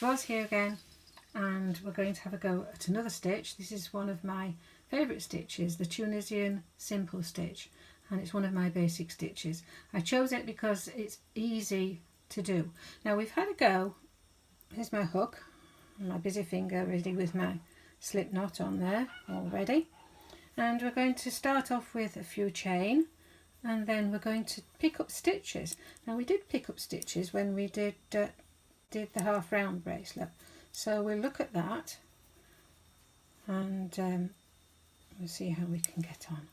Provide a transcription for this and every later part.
it's Roz here again, and we're going to have a go at another stitch. This is one of my favourite stitches, the Tunisian simple stitch, and it's one of my basic stitches. I chose it because it's easy to do. Now we've had a go. Here's my hook and my busy finger ready with my slip knot on there already, and we're going to start off with a few chain, and then we're going to pick up stitches. Now we did pick up stitches when we did the half round bracelet, so we'll look at that and we'll see how we can get on.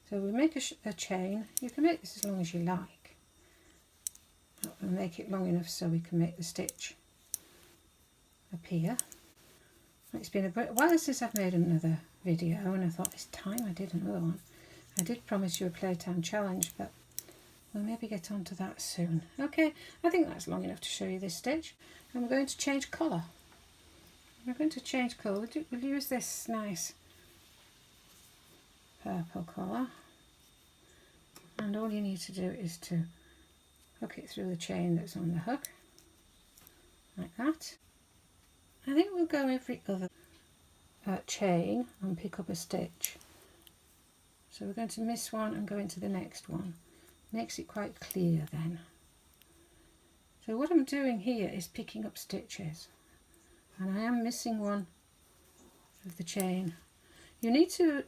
So we make a chain. You can make this as long as you like. We'll make it long enough so we can make the stitch appear. It's been a while since I've made another video, and I thought it's time I did another one. I did promise you a Playtime challenge, but we'll maybe get on to that soon. Okay, I think that's long enough to show you this stitch. And we're going to change colour. We're going to change colour. We'll use this nice purple colour. And all you need to do is to hook it through the chain that's on the hook, like that. I think we'll go every other chain and pick up a stitch. So we're going to miss one and go into the next one. Makes it quite clear then. So what I'm doing here is picking up stitches, and I am missing one of the chain. You need to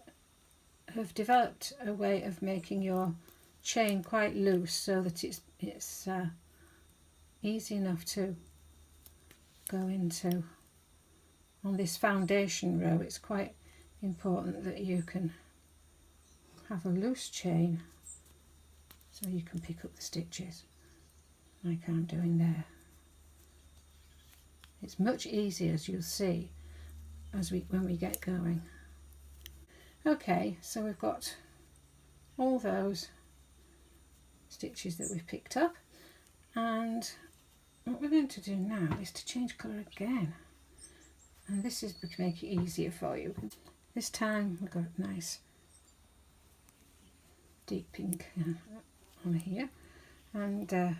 have developed a way of making your chain quite loose so that it's easy enough to go into. On this foundation row, it's quite important that you can have a loose chain so you can pick up the stitches like I'm doing there. It's much easier, as you'll see, when we get going. Okay, so we've got all those stitches that we've picked up, and what we're going to do now is to change colour again, and this is to make it easier for you. This time we've got a nice deep pink on here, and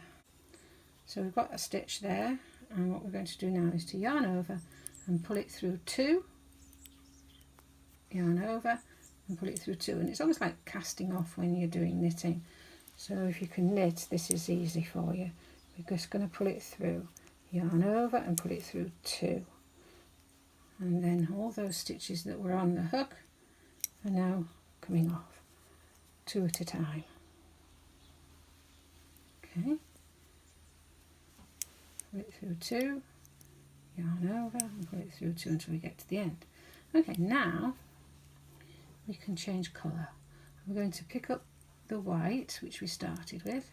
so we've got a stitch there, and what we're going to do now is to yarn over and pull it through 2, yarn over and pull it through 2, and it's almost like casting off when you're doing knitting. So if you can knit, this is easy for you. We're just going to pull it through, yarn over and pull it through 2, and then all those stitches that were on the hook are now coming off, 2 at a time. Okay, pull it through 2, yarn over and pull it through 2 until we get to the end. Okay, now we can change colour. We're going to pick up the white, which we started with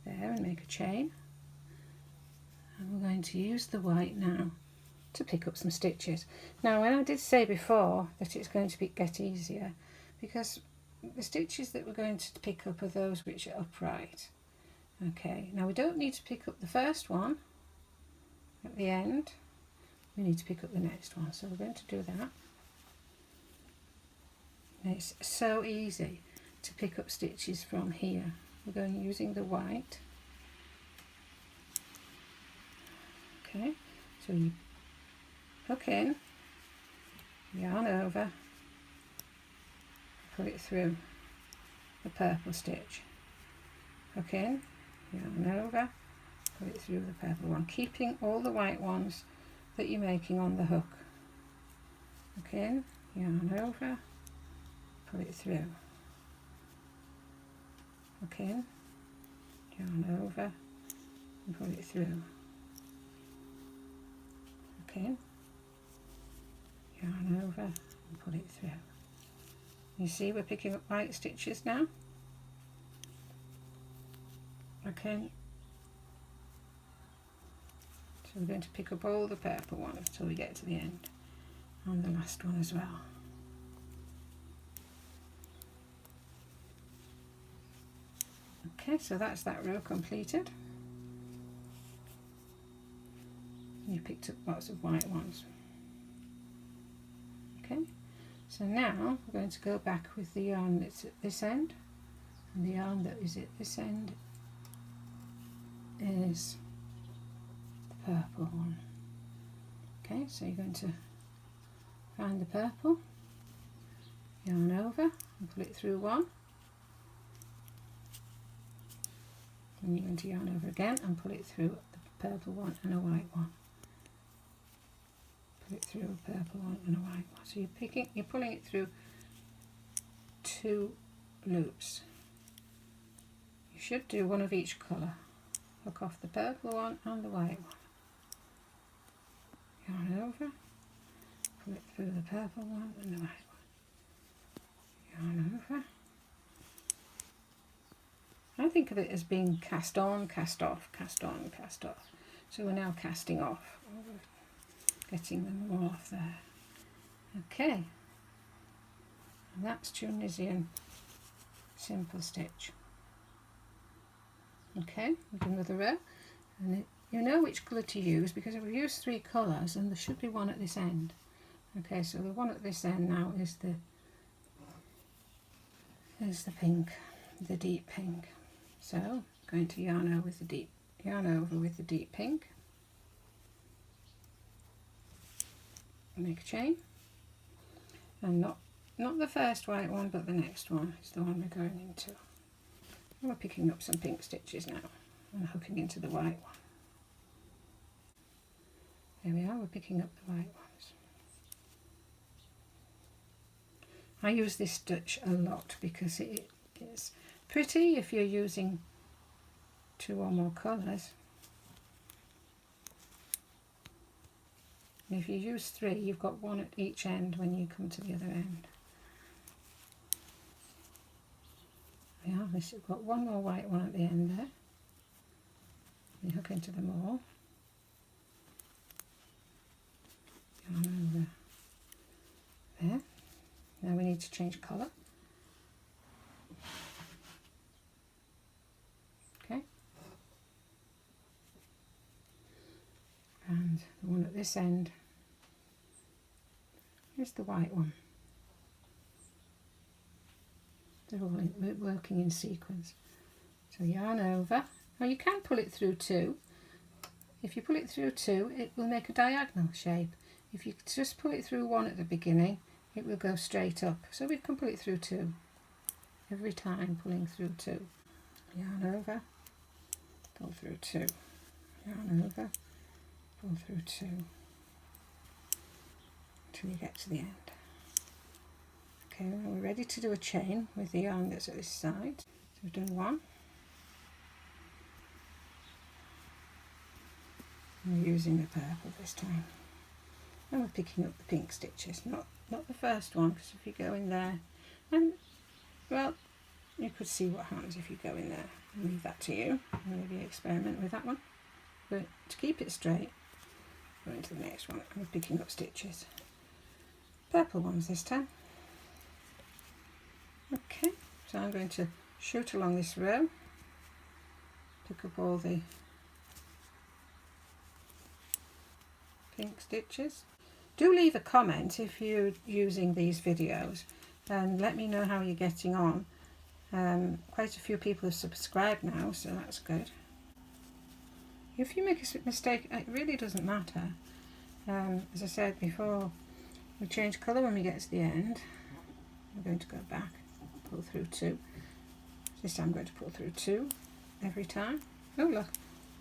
there, and make a chain, and we're going to use the white now to pick up some stitches. Now, when I did say before that it's going to get easier, because the stitches that we're going to pick up are those which are upright. Okay, now we don't need to pick up the first one at the end, we need to pick up the next one, so we're going to do that. And it's so easy to pick up stitches from here. We're going using the white. Okay, so you hook in, yarn over, pull it through the purple stitch, hook in, yarn over, pull it through the purple one, keeping all the white ones that you're making on the hook. Hook in, yarn over, pull it through, hook in, yarn over and pull it through, hook in, yarn over and pull it through. You see we're picking up white stitches now. Okay, so we're going to pick up all the purple ones till we get to the end, and the last one as well. Okay, so that's that row completed. You picked up lots of white ones. Okay, so now we're going to go back with the yarn that's at this end, and the yarn that is at this end is the purple one. Okay, so you're going to find the purple, yarn over and pull it through one, and you're going to yarn over again and pull it through the purple one and a white one. Pull it through a purple one and a white one. So you're pulling it through 2 loops. You should do one of each colour. Hook off the purple one and the white one. Yarn over, pull it through the purple one and the white one. Yarn over. I think of it as being cast on, cast off, cast on, cast off. So we're now casting off, getting them all off there. Okay, and that's Tunisian simple stitch. Okay, we've done another row, and you know which colour to use because we've used 3 colours and there should be one at this end. Okay, so the one at this end now is the pink, the deep pink. So I'm going to yarn over with the deep pink, make a chain, and not the first white one but the next one is the one we're going into. And we're picking up some pink stitches now and hooking into the white one. There we are, we're picking up the white ones. I use this stitch a lot because it is pretty if you're using 2 or more colours. And if you use 3, you've got 1 at each end when you come to the other end. Yeah, we've got 1 more white one at the end there. You hook into them all. Yarn over there. Now we need to change colour. Okay. And the one at this end is the white one. They're all working in sequence. So yarn over. Now you can pull it through 2. If you pull it through 2, it will make a diagonal shape. If you just pull it through 1 at the beginning, it will go straight up. So we can pull it through 2 every time, pulling through 2. Yarn over, pull through 2. Yarn over, pull through 2 until you get to the end. Okay, now we're ready to do a chain with the yarn that's at this side. So we've done 1. We're using the purple this time. And we're picking up the pink stitches, not the first one, because if you go in there, and well, you could see what happens if you go in there. I'll leave that to you, maybe experiment with that one. But to keep it straight, go into the next one, and we're picking up stitches. Purple ones this time. Okay, so I'm going to shoot along this row, pick up all the pink stitches. Do leave a comment if you're using these videos and let me know how you're getting on. Quite a few people have subscribed now, so that's good. If you make a mistake, it really doesn't matter. As I said before, we change colour when we get to the end. I'm going to go back, pull through 2. This time I'm going to pull through 2 every time. Oh look,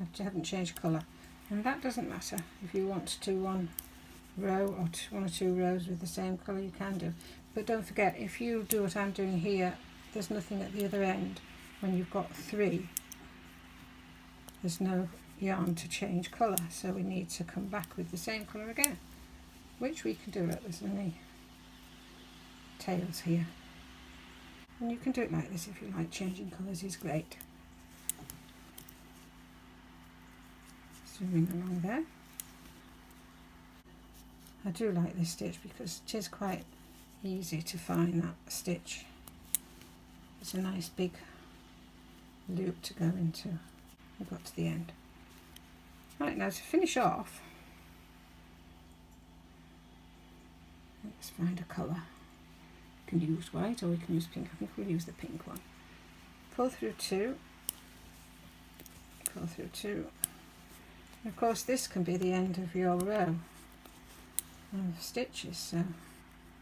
I haven't changed colour. And that doesn't matter. If you want to do 1 row or 1 or 2 rows with the same colour, you can do. But don't forget, if you do what I'm doing here, there's nothing at the other end. When you've got 3, there's no yarn to change colour, so we need to come back with the same colour again, which we can do. Look, there's only tails here, and you can do it like this if you like. Changing colours is great. Zooming along there. I do like this stitch because it is quite easy to find that stitch. It's a nice big loop to go into. We've got to the end. Right, now to finish off, let's find a colour. We can use white or we can use pink. I think we'll use the pink one. Pull through 2, pull through 2, Of course this can be the end of your row of stitches, so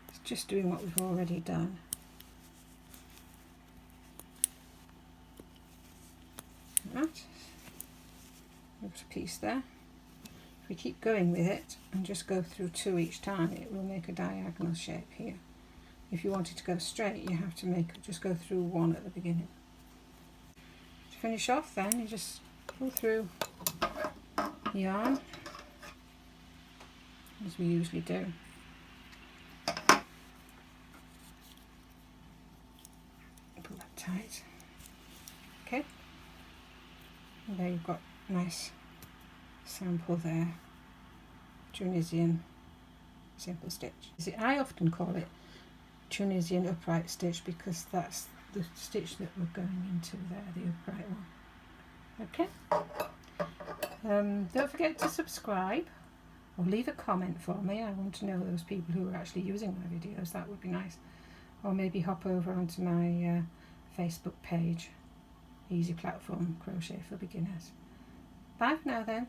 it's just doing what we've already done. Right, there's a piece there. If we keep going with it and just go through 2 each time, it will make a diagonal shape here. If you want it to go straight, you have to just go through 1 at the beginning. To finish off then, you just pull through yarn, as we usually do. Pull that tight. Okay. And there you've got a nice sample there. Tunisian simple stitch. I often call it Tunisian upright stitch because that's the stitch that we're going into there, the upright one. Okay. Don't forget to subscribe or leave a comment for me. I want to know those people who are actually using my videos. That would be nice. Or maybe hop over onto my Facebook page, Easy Platform Crochet for Beginners. Bye for now then.